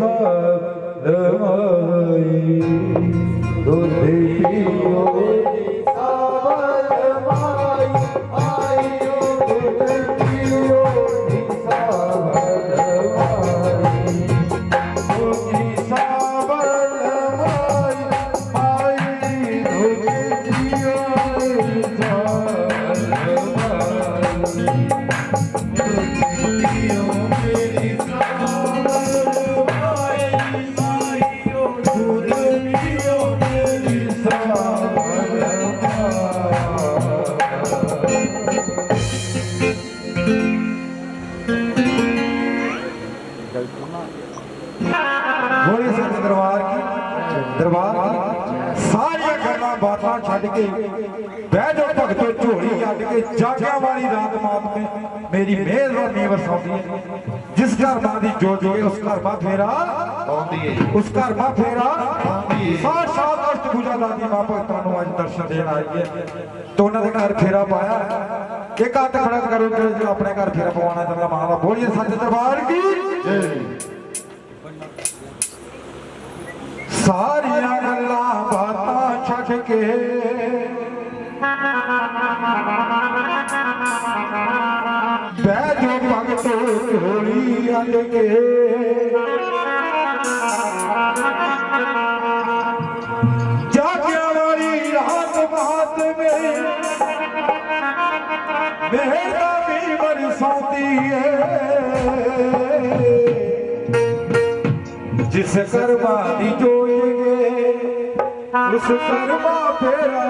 सावरमाई दूध पियो सावरमाई आइयो दूध पियो सावरमाई दूध सावरमाई आई दूध पियो बोले सच दरबार की सारिया गल्लां बातां छड्ड के बह जाओ भगतो झोली अड्ड के जाग्या वाली रात मात में मेरी मेहरबानी वरसाउंदी है जिस घर मां दी जोत जोगे उस घर मां फेरा आउंदी है उस घर मां फेरा आउंदी है साक्षात अष्टभुजा दादी मां भगतां नूं अज दर्शन देण आई है तो उन्हां दे घर फेरा पाया एक हाथ खड़ा करो जो अपने घर फेरा पवाना चाहता मां दा बोलिए सच दरबार की जय सारिया गल्लां बातां छड्ड के बह जो भगतो झोली अड्ड के जाग्या वाली रात बात में मेहरबानी बरसाती है जिस कर्मा दी जोएंगे उस कर्मा फेरा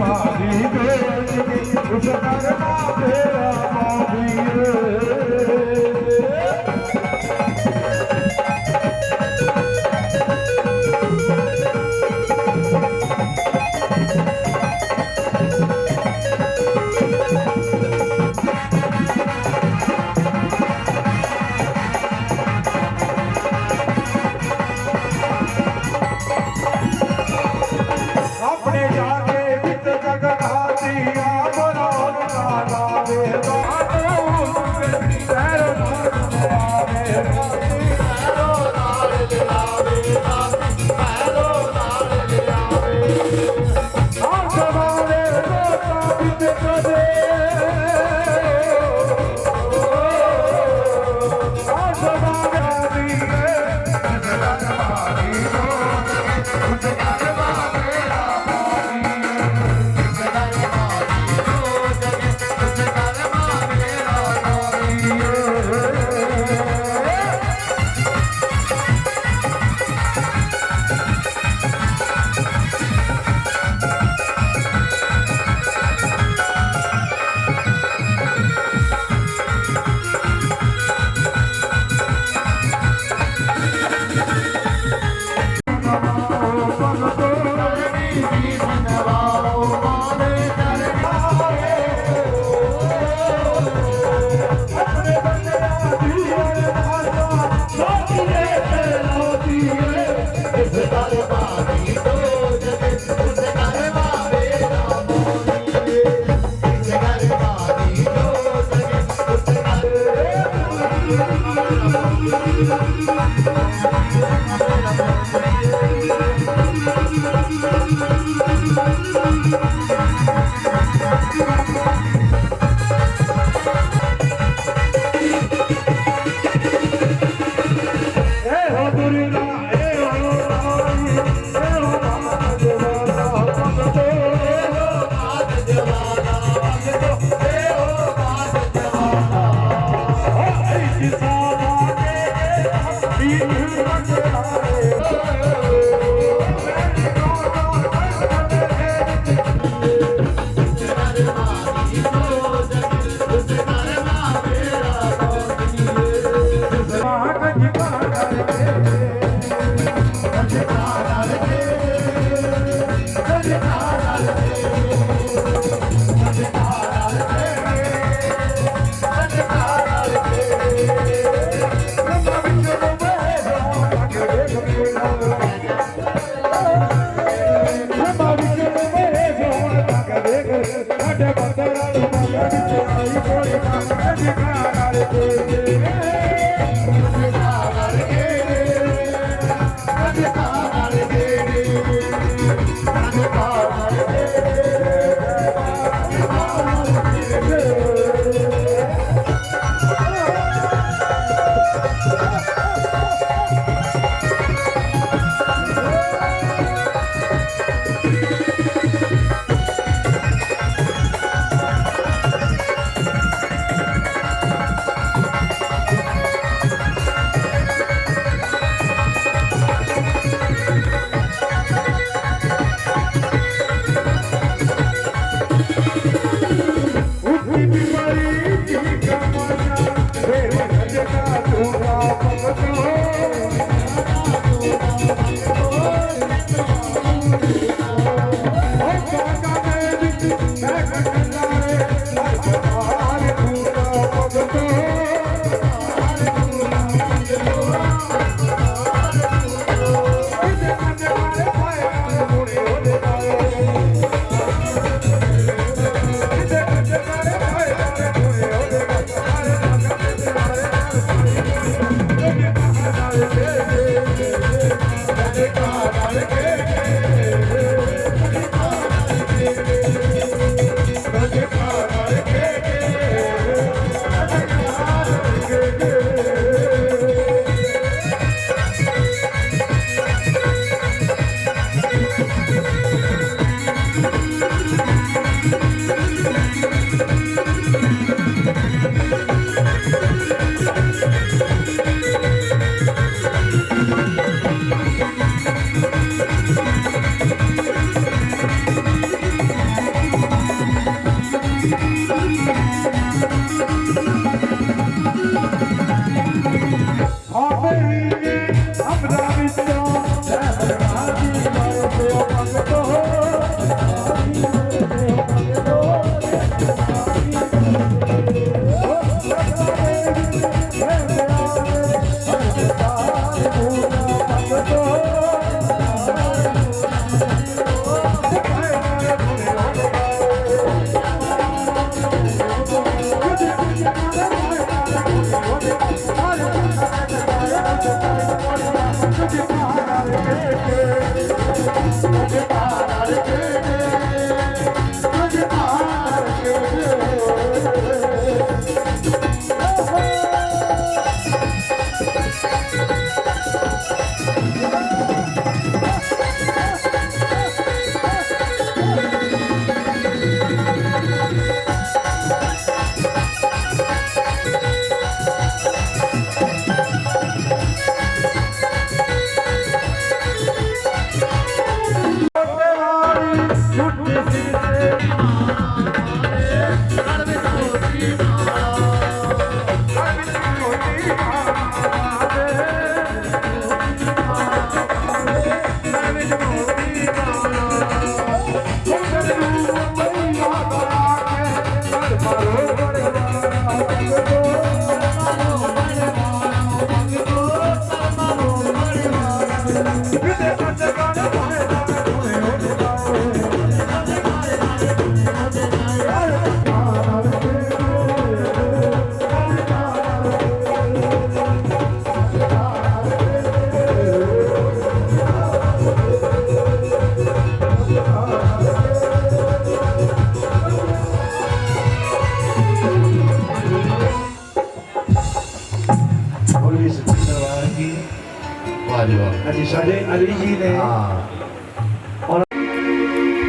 पाएंगे अपने जाके बित जगत हाथी बोलो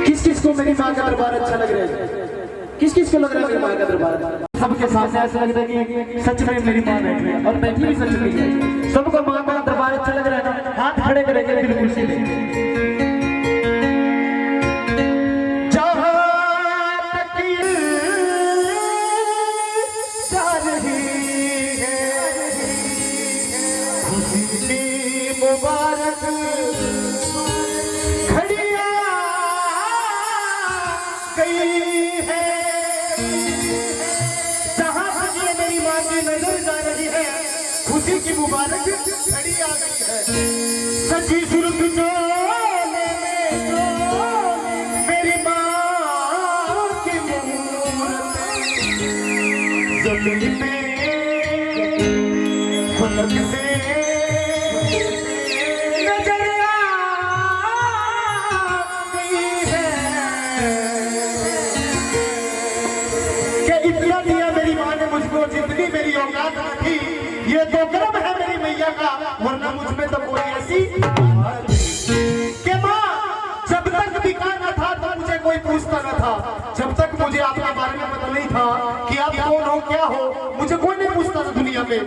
किस किस को मेरी माँ का दरबार अच्छा लग रहा है? किस किस को लग रहा है मेरी माँ का दरबार? सबके सामने ऐसा लग रहा है कि सच में मेरी माँ बैठी है और बैठी भी सच में है। सबको माँ का दरबार अच्छा लग रहा है ना? हाथ खड़े करेंगे बिल्कुल सीधे। मुबारक घड़िया गई है जहां से मेरी माँ की नजर जा रही है, खुशी की मुबारक घड़ी आ गई है। सच्ची सुर्ख चोले में मेरी माँ की मूरत जमीन में फलक से नजर आती है कि इतना दिया मेरी माँ ने मुझको, जितनी मेरी औकात न थी। ये तो कर्म है मेरी मैया का, वरना मुझ में तो कोई ऐसी कि माँ जब तक बिका न था तो मुझे कोई पूछता न था। जब तक मुझे आपके बारे में पता नहीं था कि आप कौन हो क्या हो, मुझे कोई नहीं पूछता था दुनिया में।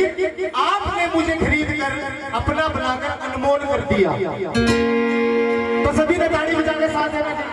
लेकिन आपने मुझे खरीद कर अपना बनाकर अनमोल कर दिया। तो सभी ने ताली बजा के साथ देना चाहिए।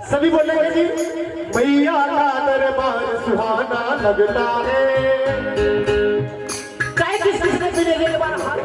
सभी बोलेंगे जी, मैया का दरबार सुहाना लगता है। चाहे किस किस ने पीने के बाद हाथ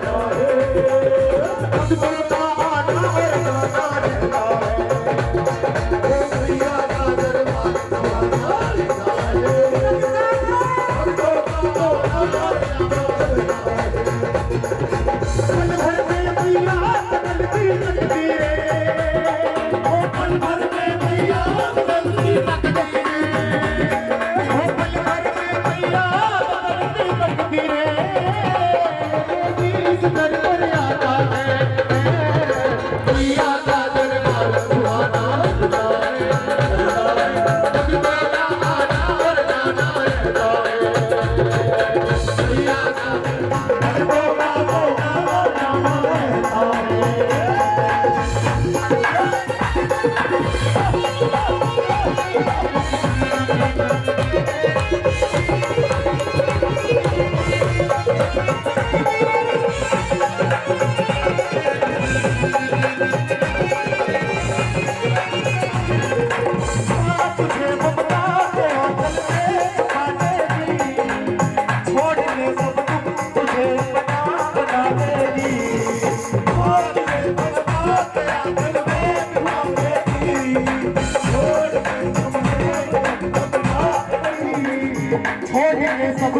सब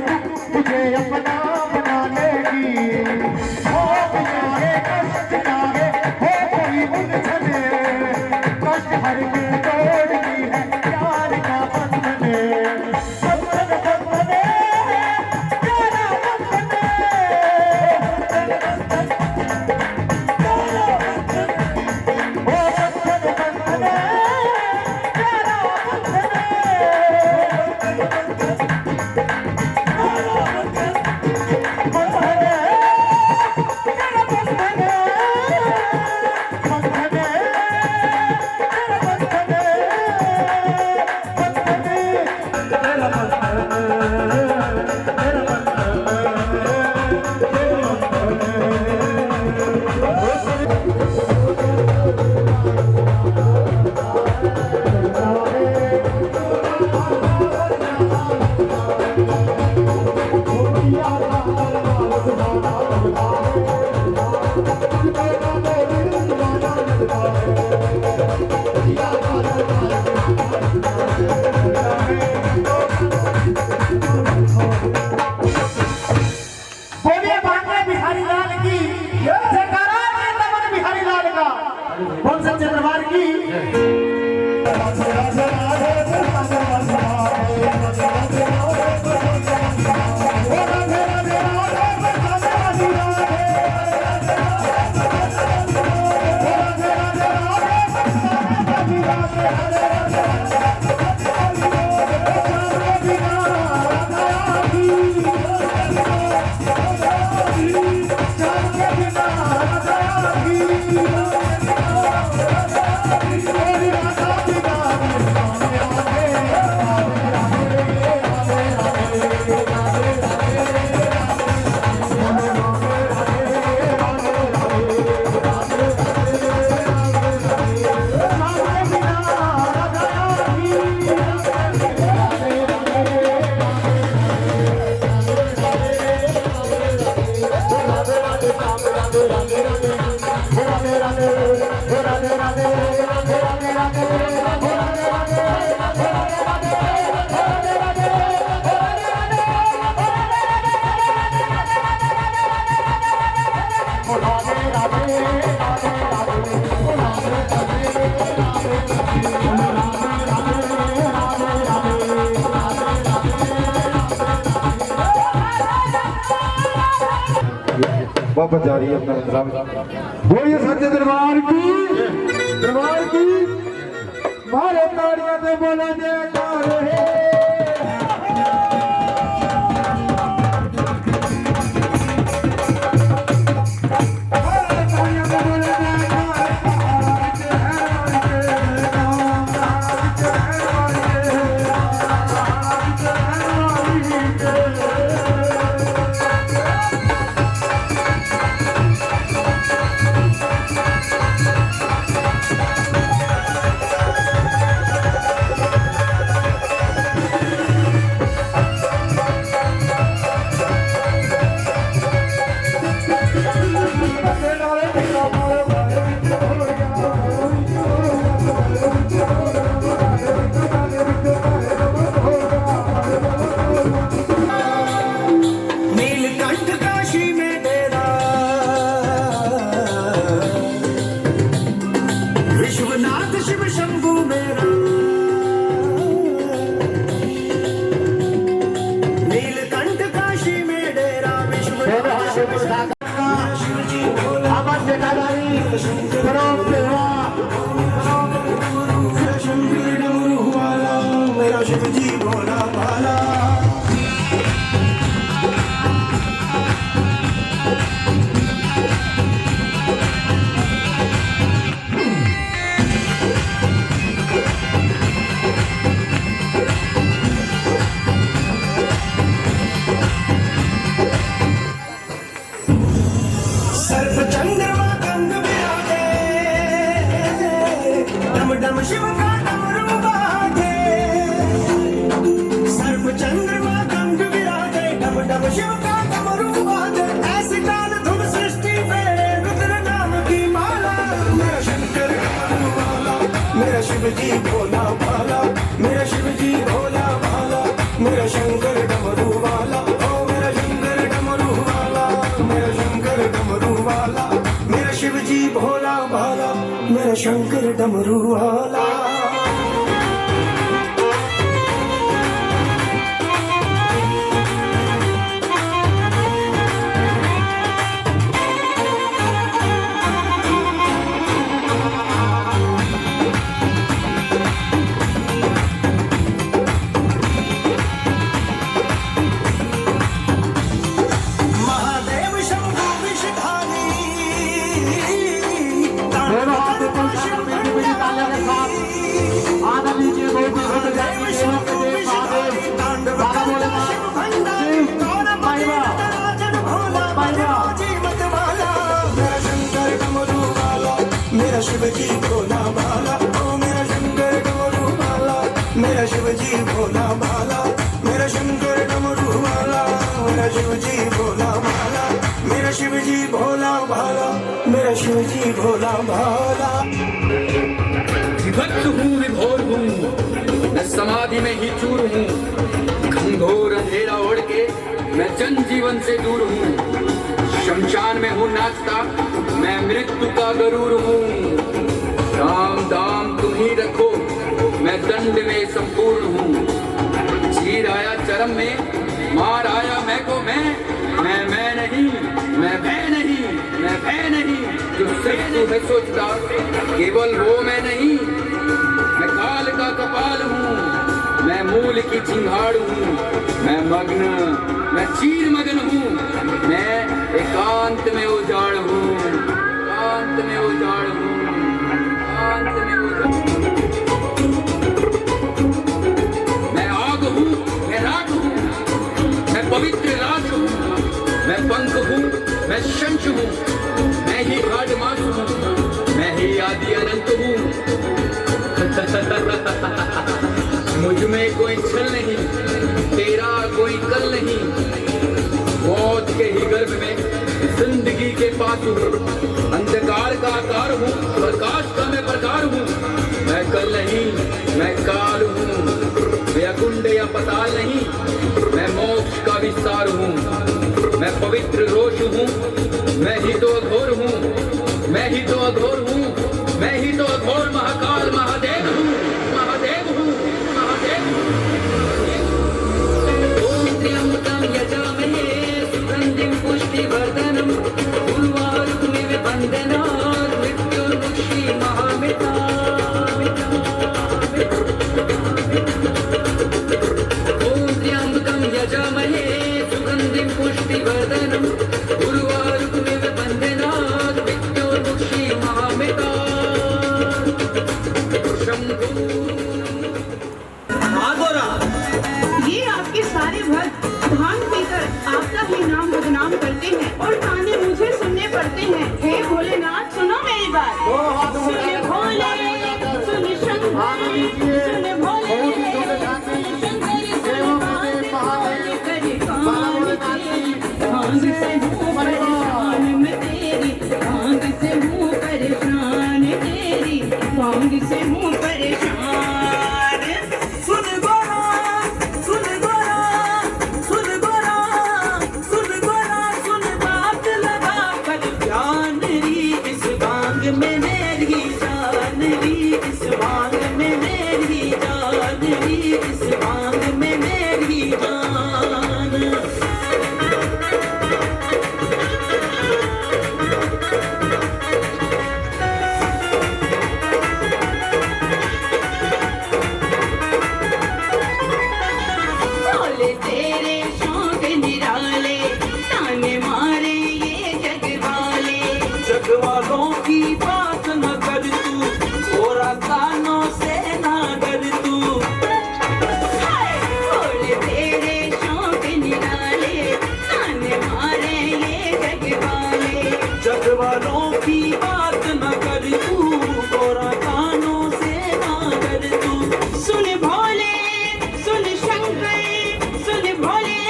तुझे अपना बना लेगी। हो चाहे कष्ट चाहे हो कोई उलझने, कष्ट हर के तोड़ती है प्यार का बंधने। बंधन बंधने प्यारा बंधने, हो बंधन बंधने प्यारा बंधने। बाबा जारी है अपना मतलब बोलिए सच्चे दरबार की मारे ताड़ियां दे बोले जयकार है शिव का डमरू बाजे सर्व चंद्रमा कंठ विराजे डम डम शिव का डमरू बाजे ऐसी ताल धुन सृष्टि फेरे रुद्र नाम की माला मेरा शंकर डमरू वाला मेरा शिव जी भोला भाला मेरा शिव जी भोला भाला मेरा शंकर डमरू वाला ओ मेरा शंकर डमरू वाला मेरा शंकर डमरू वाला मेरा शिव जी भोला भाला मेरा शंकर डमरू वाला महादेव शंभु विषधारी आनंद लीजिए बहुत ही घट जाएंगे देवों के देव महादेव बाबा बोले मेरा शिव जी भोला भाला ओ मेरा शंकर डमरू वाला मेरा शिव जी भोला भाला मेरा शंकर डमरू वाला मेरा शिव जी भोला भाला मेरा शिव जी भोला भाला मेरा शिव जी भोला भाला विभक्त हूँ विभोर हूँ मैं समाधि में ही चूर हूँ घनघोर अंधेरा ओढ़ के मैं जन जीवन से दूर हूँ शमशान में हूँ नाचता मैं मृत्यु का गरूर हूँ राम दाम तुम ही रखो मैं दंड में संपूर्ण हूँ चीर आया चरम में मार आया मैं को मैं नहीं मैं भय नहीं मैं भय नहीं जो सिर्फ तुम्हें सोचता केवल वो मैं नहीं मैं काल का कपाल हूँ मैं मूल की चिंगाड़ हूँ मैं मग्न मैं चीर मगन हूँ मैं एकांत में उजाड़ हूँ एकांत में उजाड़ हूँ एकांत में उजाड़ मैं आग हूँ मैं राख हूँ मैं पवित्र राज हूँ मैं पंख हूँ मैं शंख हूँ मैं ही हाड मास हूँ मैं ही आदि अनंत हूँ मुझ में कोई छल नहीं तेरा कोई कल नहीं मौत के ही गर्भ में जिंदगी के पास हूँ अंधकार का आकार हूँ प्रकाश का मैं प्रकार हूँ मैं कल नहीं मैं काल हूँ मैं अकुंड या पताल नहीं मैं मोक्ष का विस्तार हूँ मैं पवित्र रोष हूँ मैं ही तो अघोर हूँ मैं ही तो अघोर हूँ मैं ही तो अघोर महाकाल महादेव हूँ महादेव हूँ महादेव ओम त्र्यंबकं यजामहे सुगंधिं पुष्टिवर्धनम् पुष्टिवर्धनम् उर्वारुकमिव बन्धनात् मृत्योर्मुक्षी महामिता शम्भो। ये आपके सारे भक्त भांग पीकर आपका ही नाम बदनाम करते हैं और ताने मुझे सुनने पड़ते हैं। हे भोलेनाथ सुनो मेरी बात। सुन भोले सुन शंकर सुन भोले भांग से हूँ परेशान मैं तेरी, भांग से हूँ परेशान तेरी, भांग से हूँ परेशान। सुन गोरा सुन गोरा सुन गोरा सुन गोरा सुन बात लगा कर जान री इस भांग में मेरी जान री इस भांग में मेरी जान री इस भांग में मेरी जान। भोले तेरे शौक निराले ताने मारे ये जग वाले। जग वालों की बात न कर तू गोरा कानों से ना डर तू। भोले तेरे शौक निराले ताने मारे ये जग वाले। जग वालों की बात न कर तू गोरा कानों से ना डर तू। सुन भोले सुन शंकर सुन भोले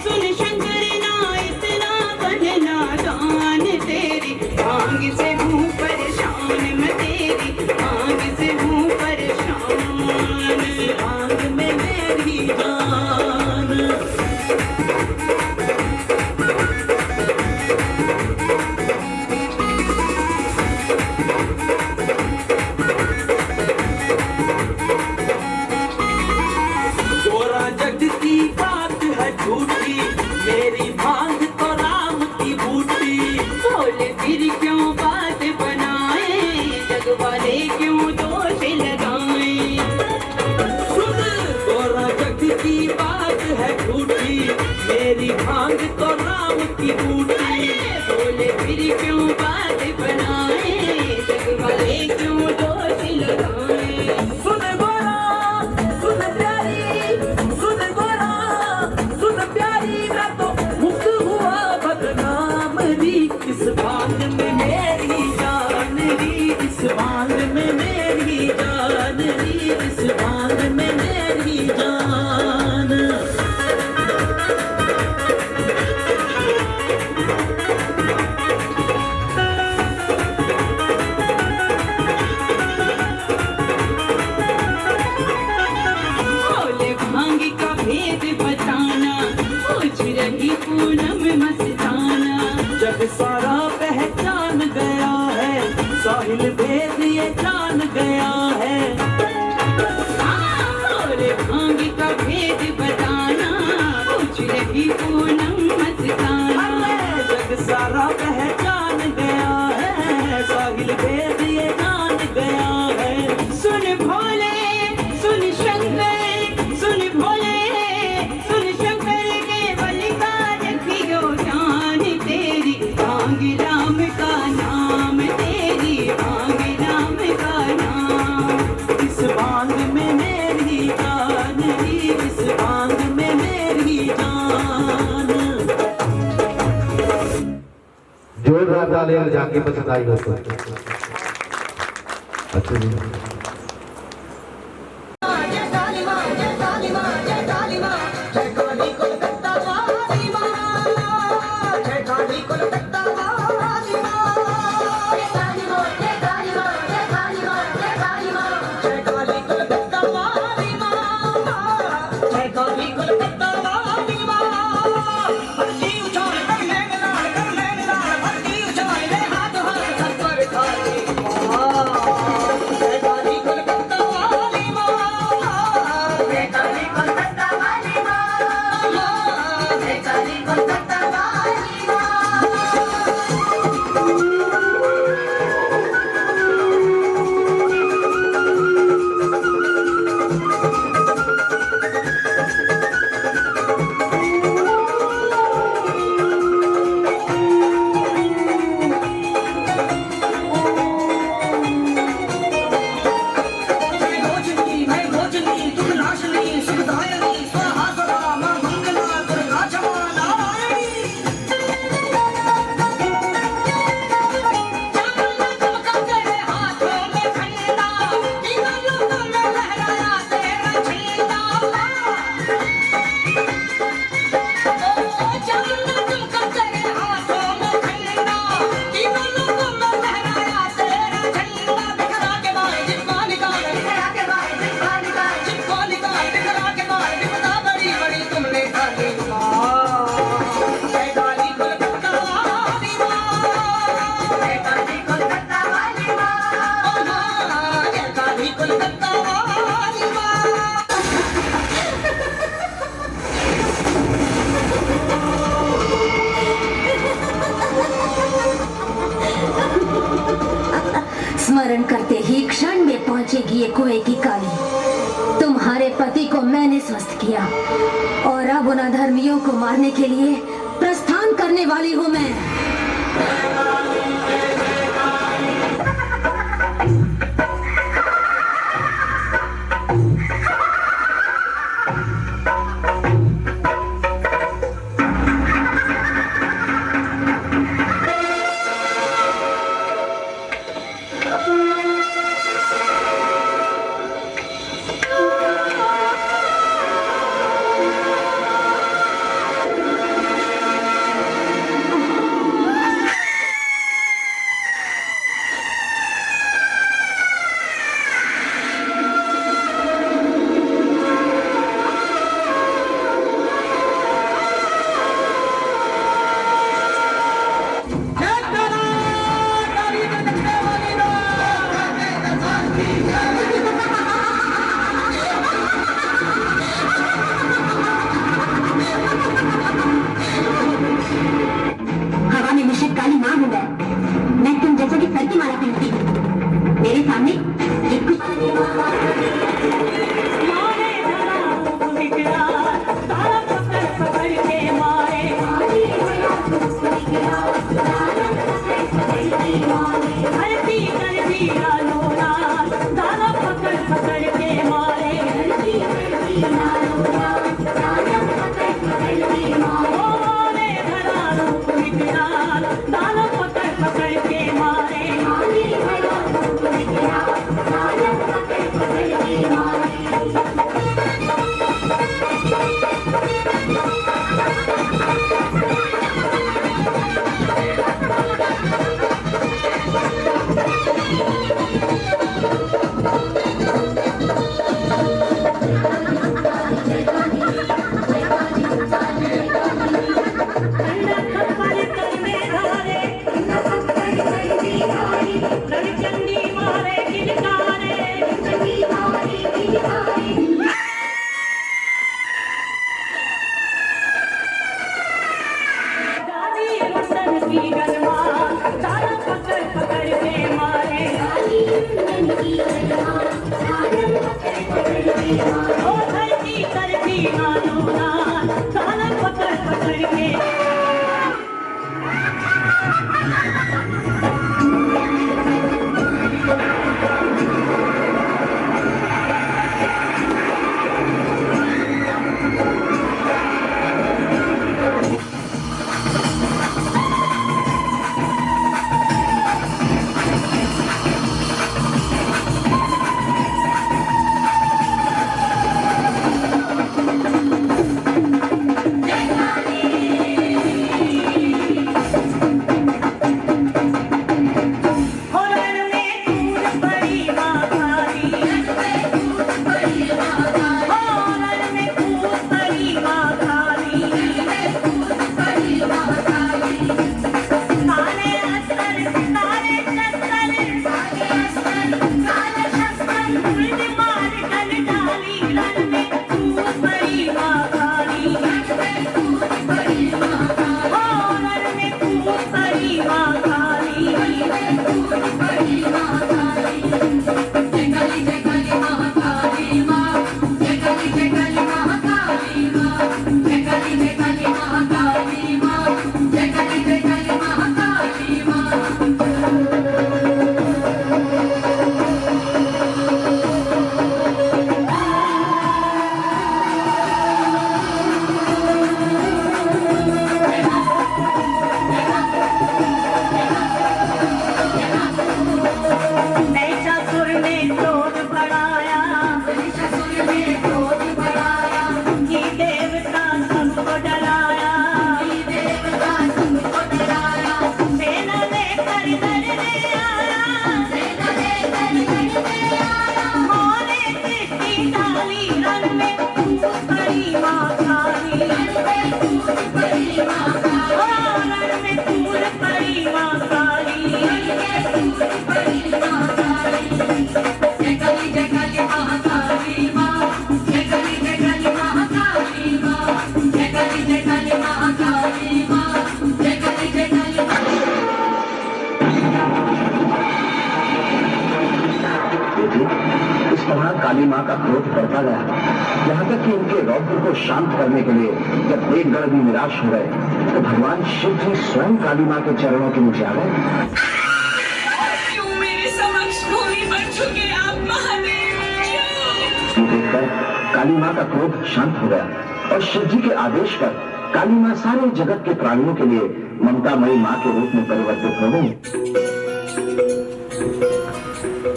सुन शंकर ना इतना बनना दान तेरी, भांग से हूँ परेशान मैं तेरी, भांग से हूँ परेशान। भांग में मेरी जान। गोरा जग की बात है झूठी मेरी भांग तो राम की बूटी। भोले फिर क्यों बात बनाए, जग वाले क्यों दोष लगाए। सुन गोरा जग की बात है झूठी मेरी भांग तो राम की बूटी। भोले फिर क्यों बात बनाए, जग वाले क्यों दोष लगाए। सुन गोरा सुन प्यारी सुन गोरा सुन प्यारी मैं तो मुक्त हुआ बदनाम री इस भांग में मेरी जान री इस भांग में मेरी जान री इस भांग में मेरी जान। भोले भांग का भेद बताना पूछ रही पूनम मस्ताना। जग सारा पहचान गया है साहिल भेद ये जान गया है। भोले भांग का भेद बताना पूछ रही पूनम मस्ताना। जग सारा पहचान गया है साहिल भेद ये जान गया है। सुन भोले सुन शंकर सुन भोले सुन शंकर केवल का रखियो जान तेरी, भांग राम का नाम तेरी, भांग राम का नाम। इस भांग में मेरी जान री इस भांग में मेरी जान। जोरदार तालियां जाके पसंद आई दोस्तों। अच्छा जी जय काली माँ जय काली माँ जय काली माँ जय काली कोलकाता वाली माँ जय काली कोलकाता वाली माँ जय काली माँ जय काली माँ जय काली माँ जय काली माँ जय काली कोलकाता वाली माँ जय काली कोलकाता वाली माँ। भक्ति उछाल कर लेने लाल भक्ति उछाल ले हाथ हाथ सर पर खाली माँ जय काली स्मरण करते ही क्षण में पहुंचेगी ये कुएं की काली। तुम्हारे पति को मैंने स्वस्थ किया और अब उन अधर्मियों को मारने के लिए प्रस्थान करने वाली हूं मैं। काली माँ का क्रोध बढ़ता गया, यहाँ तक कि उनके रौद्र को शांत करने के लिए जब देवगण भी निराश हो गए तो भगवान शिव जी स्वयं काली माँ के चरणों के नीचे आ गए। क्यों मेरे समक्ष भूमि पर झुके आप महादेव? क्यों? देखकर काली माँ का क्रोध शांत हो गया और शिव जी के आदेश पर काली माँ सारे जगत के प्राणियों के लिए ममतामयी माँ के रूप में परिवर्तित हो गई।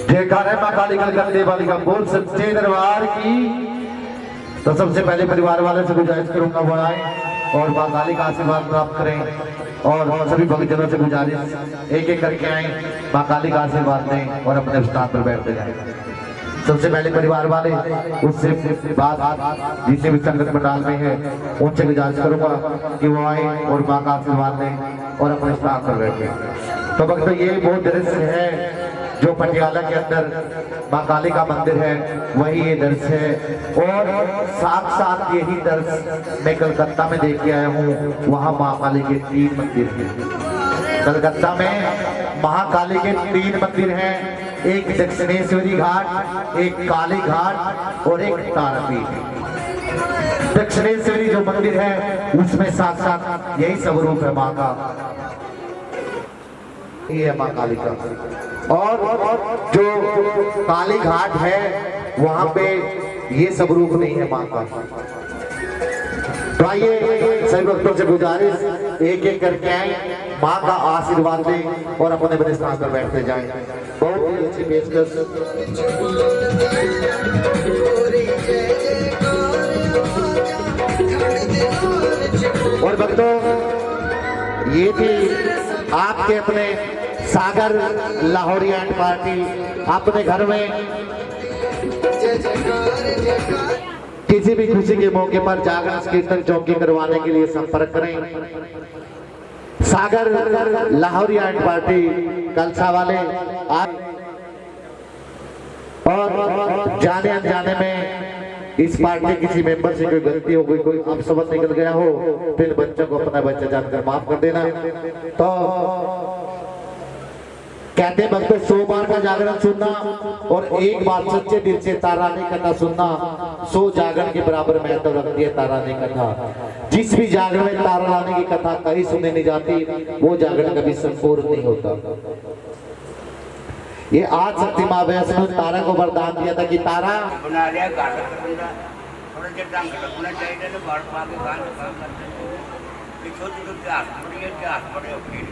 जयकारा मां काली का गंदे वाली का बोल सच्चे दरबार की। तो सबसे पहले परिवार वाले से गुजारिश करूंगा वो आए और मां काली का आशीर्वाद प्राप्त करें, और सभी भक्तजनों से गुजारिश एक एक करके आए, मां काली का आशीर्वाद दें और अपने स्थान पर बैठते जाएं। सबसे पहले परिवार वाले, उससे बाद जितने भी संगत मंडल में है उनसे गुजारिश करूंगा कि वो आए और मां का आशीर्वाद दें और अपने स्थान पर बैठे। तो भक्तों ये वो दृश्य है जो पटियाला के अंदर मां काली का मंदिर है, वही ये दृश्य है। और साथ साथ यही दृश्य मैं कलकत्ता में देख के आया हूँ, वहाँ मां काली के 3 मंदिर हैं। कलकत्ता में महाकाली के 3 मंदिर हैं, एक दक्षिणेश्वरी घाट, एक काली घाट और एक तारापीठ। दक्षिणेश्वरी जो मंदिर है उसमें साक्षात यही स्वरूप है मां का, ये है मां काली का। और जो काली घाट है वहां पे ये स्वरूप नहीं है मां का। तो आइए सभी भक्तों से गुजारिश एक एक करके आए, मां का आशीर्वाद दें और अपने अपने स्थान पर बैठते जाएं। बहुत ही अच्छी पेशकश। और भक्तों ये थी आपके अपने सागर लाहौरी एंड पार्टी। अपने घर में किसी भी खुशी के मौके पर जागरण कीर्तन चौकी करवाने के लिए संपर्क करें। सागर लाहौरी एंड पार्टी कलसा वाले आप। और जाने अनजाने में इस पार्टी किसी मेंबर से कोई गलती हो गई, कोई अपशब्द निकल गया हो तो इन बच्चों को अपना बच्चा जानकर माफ कर देना। तो कहते भक्तों 100 बार का जागरण सुनना और एक बार सच्चे दिल से तारानी कथा सुनना 100 जागरण के बराबर महत्व रखती है तारानी कथा। जिस भी जागरण में तारा रानी की कथा कहीं सुनने नहीं जाती वो जागरण कभी संपूर्ण नहीं होता। ये आज शक्ति मां वैष्णो ने तारा को वरदान दिया था कि तारा बना लिया गाता बंदा थोड़ा देर ढंग लगना चाहिए ना बाढ़ पा के काम करते ये छोटी छोटी हाथ पड़े फिर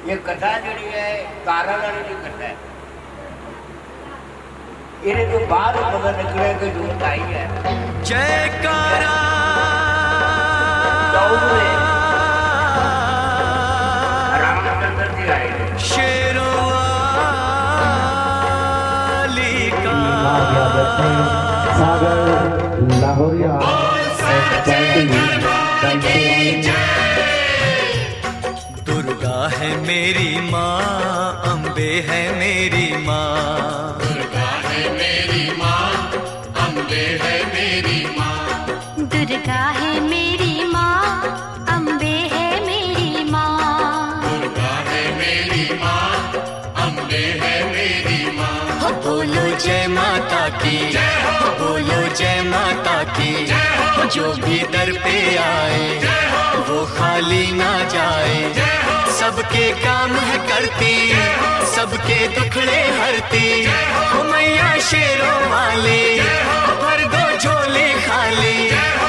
ये कथा जी है तारा रानी की कथा है। इन्हें तो बाद पता निकले कि झूठ आई है। जयकारा रामचंद्र जी आए शेरवाली का सागर लाहौरिया दुर्गा है मेरी माँ, अम्बे है मेरी माँ। दुर्गा है मेरी माँ, अम्बे है मेरी माँ। दुर्गा है मेरी माँ, अम्बे है मेरी माँ। दुर्गा है मेरी माँ, अम्बे है मेरी माँ। बोलो जय माता की, बोलो जय माता की। जो भी दर पे आए वो खाली ना जाए। सबके काम है करती, सबके दुखड़े हरती। ओ मैया शेरों वाली, भर दो झोले खाली।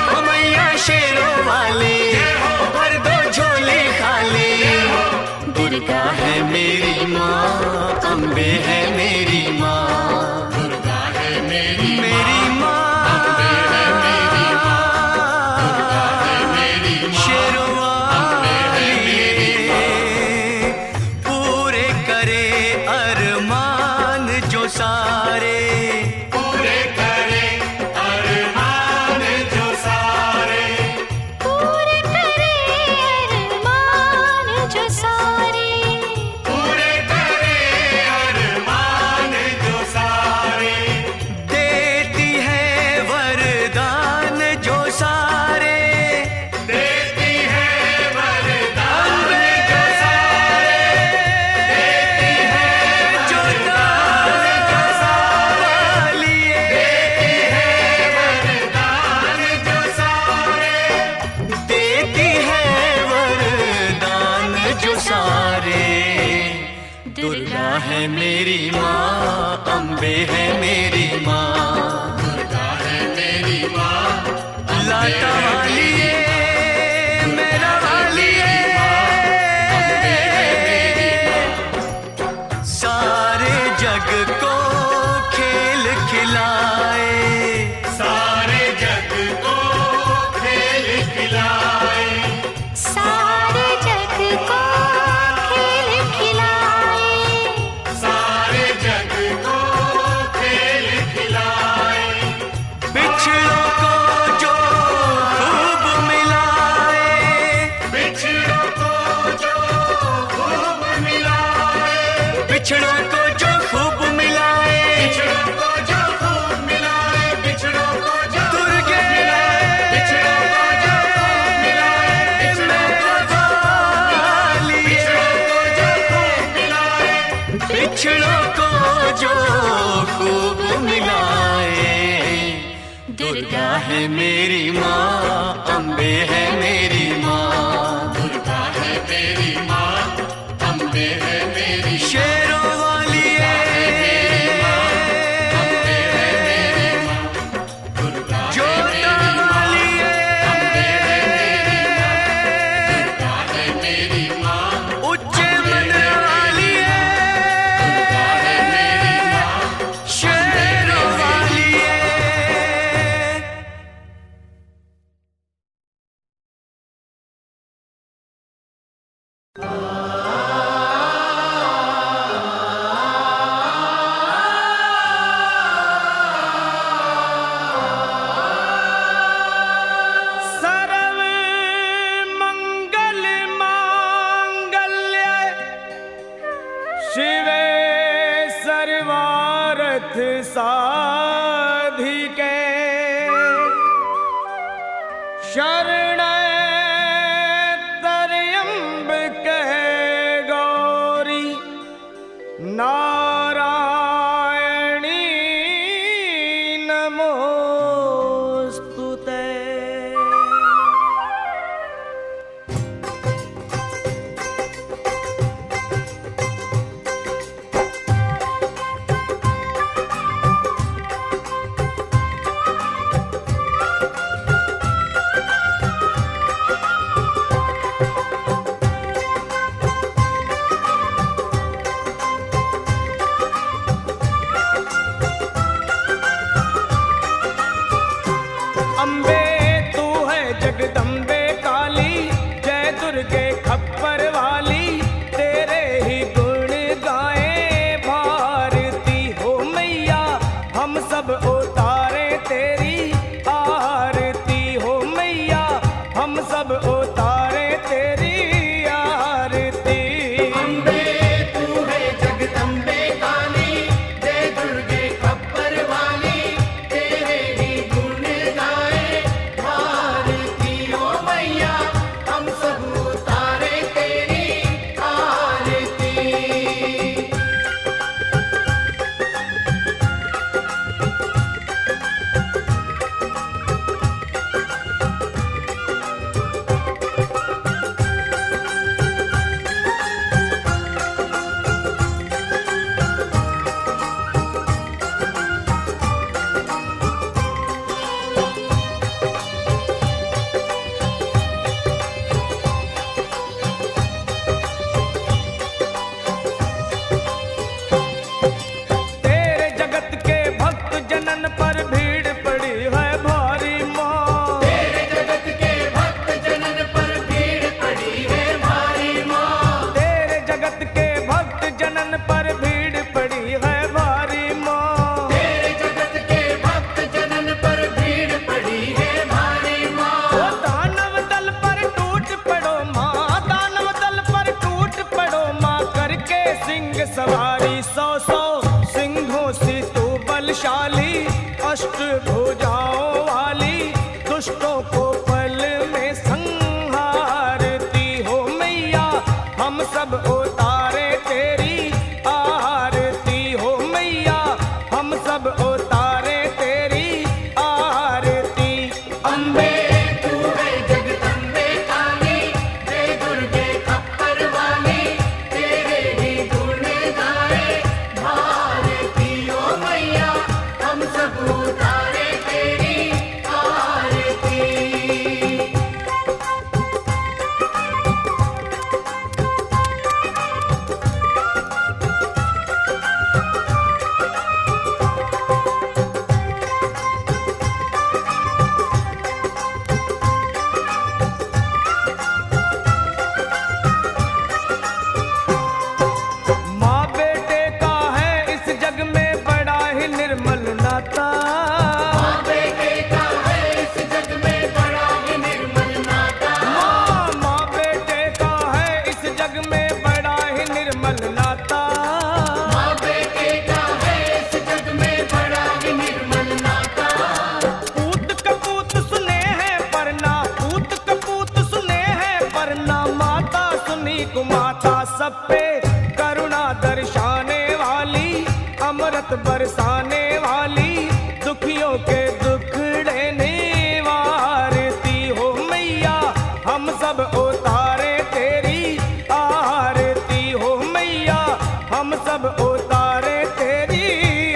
ओ मैया शेरों वाली, भर दो झोले खाली। दुर्गा है मेरी माँ, अम्बे है मेरी माँ। दुर्गा है मेरी माँ, अम्बे है मेरी माँ। दुर्गा है मेरी माँ, शेरों वाली। पूरे करे अरमान जो सारे, पूरे करे अरमान जो सारे। है मेरी माँ, अम्बे है मेरी माँ, दुर्गा है मेरी माँ, लाटा वाली है मेरा वाली है, सारे जग को खेल खिलाए, सारे जग को खेल खिलाए, सारे जग को खेल खिलाए, सारे जग को खेल खिलाए, बिछड़ों को जो खूब मिलाए, बिछड़ों को जो खूब मिलाए, बिछड़ों को जो खूब मिलाए, बिछड़ों को जो खूब मिलाए, बिछड़ों को जो दुर्गे बिछड़ों को जो खूब मिलाए, बिछड़ों को जो खूब मिलाए, दुर्गा है मेरी माँ, अम्बे है मेरी माँ, दुर्गा है मेरी माँ, अम्बे है मेरी, शेरों वाली जोता वाली उच्चे मंदिर वाली शेरों वाली सर्व मंगल मांगल्य शिवे सर्वार्थ साधिके शरण्य त्र्यंबके गौरी नारायणी नमोस्तुते। सब पे करुणा दर्शाने वाली, अमृत बरसाने वाली, दुखियों के दुखड़े निवारती हो मैया, हम सब उतारे तेरी आरती हो मैया, हम सब उतारे तेरी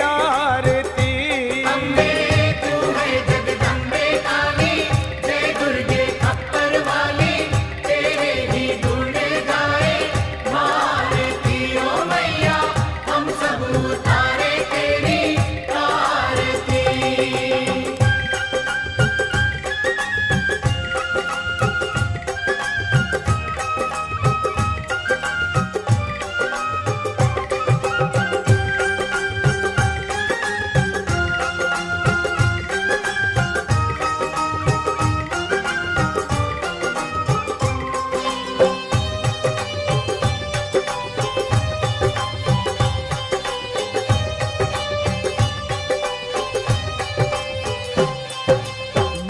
आरती। अम्बे तू है जगदम्बे काली, जय दुर्गे खप्पर वाली, तेरे ही गुण गाए भारती ओ मैया, हम सब उतारे तेरी आरती।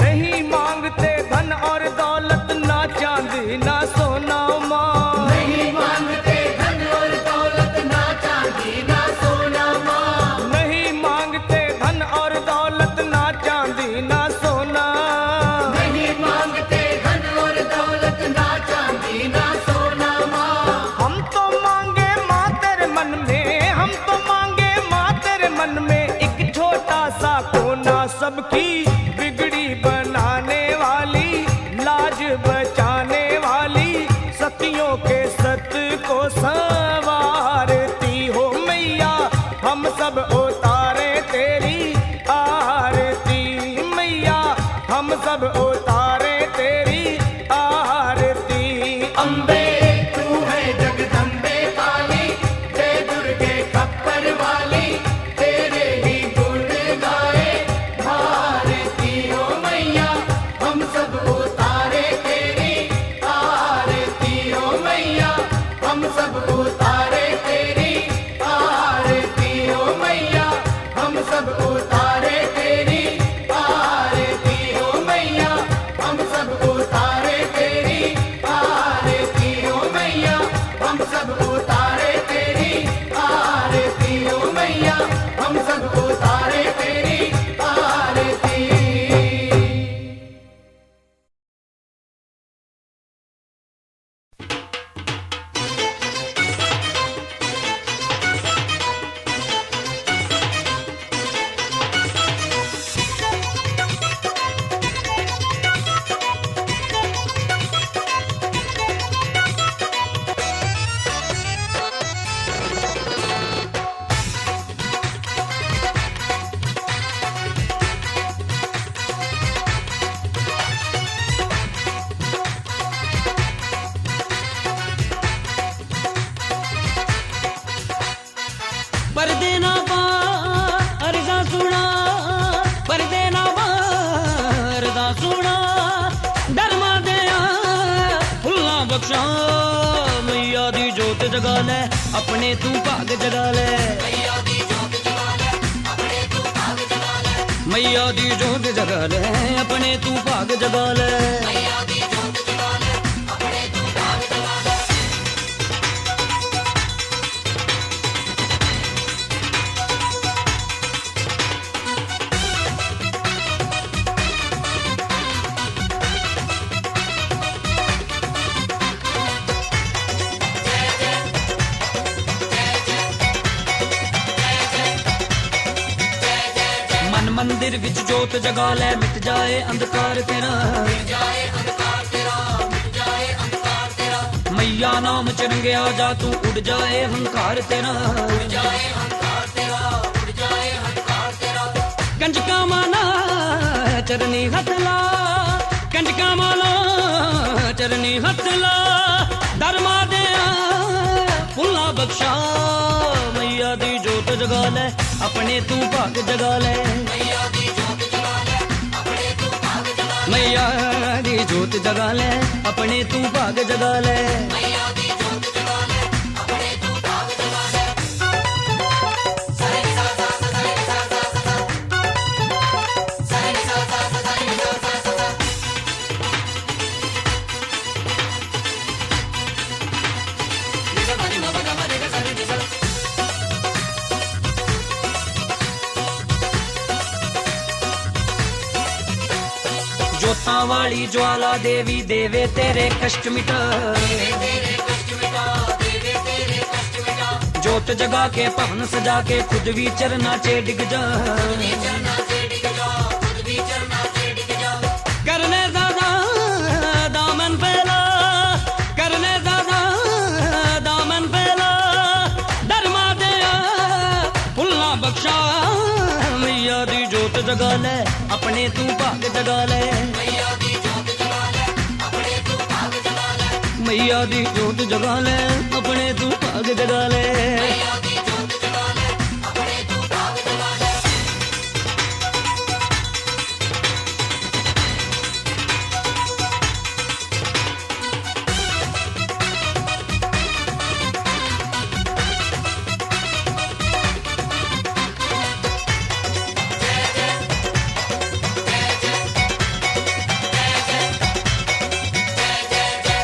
नहीं मांगते धन और दौलत, ना चांदी ना सोना माँ। नहीं मांगते धन और दौलत, ना चांदी ना सोना माँ। नहीं मांगते धन और दौलत, ना चांदी ना सोना। नहीं मांगते धन और दौलत, ना चांदी ना सोना माँ। हम तो मांगे माँ तेरे मन में, हम तो मांगे माँ तेरे मन में, एक छोटा सा कोना सबकी बिगड़ी बनाने वाली, लाज बचाने वाली, सतियों के सत को संवारती हो मैया, हम सब उतारे तेरी आरती मैया, हम सब उतारे तेरी आरती। अम्बे तू है जगदम्बे काली, जय दुर्गे खप्पर वाली, तेरे ही गुण गाए भारती ओ मैया, हम सब उतारे तेरी आरती ओ मैया, हम सब उतारे तेरी आरती ओ मैया, हम सब उतारे तेरी आरती ओ मैया, हम सब उतारे तेरी आरती ओ मैया, हम सब उतारे तेरी आरती ओ मैया, हम सब उतारे तेरी आरती। पर्दे ना पा अर्जा सुना, पर्दे ना पा अर्जा सुना, डरमा दिया फुल्ला बख्शा, मैया दी जोत जगा ले अपने तू भाग जगा ले, मैया दी जोत जगा ले अपने तू भाग जगा ले, मैया दी जोत जगा ले अपने तू भाग जगा ले, मैया दी जोत जगा ले अपने तू भाग जगा ले। मन मंदिर विच जोत जगा ले, मिट जाए अंधकार तेरा, मैया नाम चरंगे आ जा तू, उड़ जाए हंकार तेरा, कंजका माला चरनी हथला, कंजका माला चरनी हथला, धर्मा दिया फुल्ला बख्शा, मैया दी जोत जगा ले अपने तू भाग जगा ले, मैया दी जोत जगा ले अपने तू भाग जगा ले, मैया दी जोत जगा ले अपने तू भाग जगा ले, मैया दी जोत जगा ले अपने तू भाग जगा ले। जोतां वाली ज्वाला देवी देवे तेरे कष्ट मिटा जोत जगा के पवन सजा के खुद भी चरना चे डिग जा करने दादा दामन फैला करने दादा दामन फैला धर्मा दया फुल्ला बख्शा मैया दी जोत जगा ले अपने तू भाग जगा ले मैया दी जोत जगा ले अपने तू भाग जगा ले मैया दी जोत जगा ले अपने तू भाग जगा ले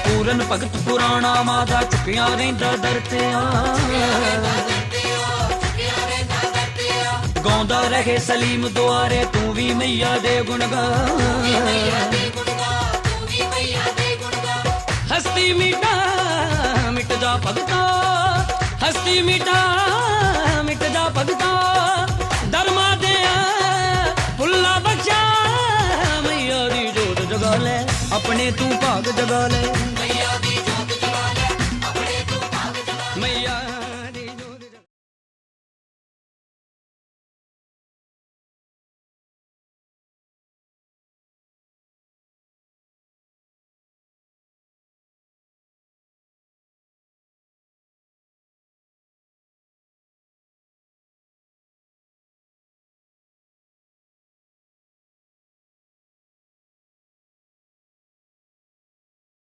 पूरन भगत पुराना मादा चुकिया रहिंदा दर ते गाउंदा रहे सलीम दुआरे तू भी मैया दे गुण गा हस्ती मिटा मिट जा भगता हस्ती मिटा मिट जा भगता धर्मा दे फुल्ला बख्शा मैया दी जोत जगा ले अपने तू भाग जगा ले मैया दी